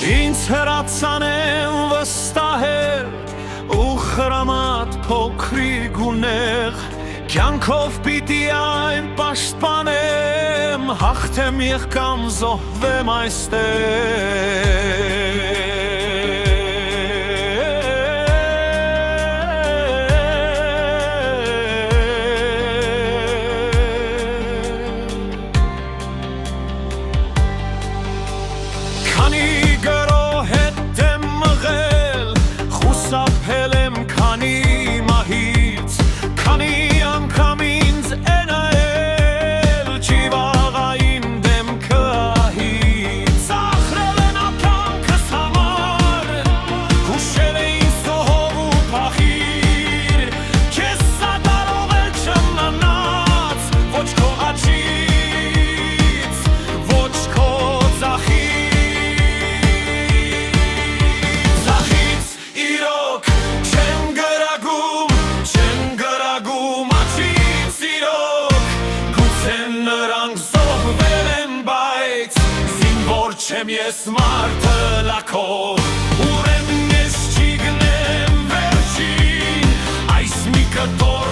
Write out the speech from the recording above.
Ինձ հրացանեմ վստահել ու խրամատ փոքրիկ ունեղ Կյանքով պիտի այն պաշտպանեմ Հաղթեմ եղկամ զոհվեմ այստեղ Քանի գրո հետ եմ մղել Խուսափել եմ քանի մահից Քանի անգամ ինձ է նայել Ճիվաղային դեմքը ահից Ծաղրել են ապրանքս համար Հուշել էին սոհով ու փախիր Քեզ սատարող էլ չմնաց Ոչ քո աչից, ոչ քո ձախից Ձախից իրոք չեմ գրագում աչից իրոք Գուցե նրանք զոհվել են, բայց զինվոր չեմ ես մարդը լաքով Ուրեմն ես չի գնեմ վերջին Այս մի կտոր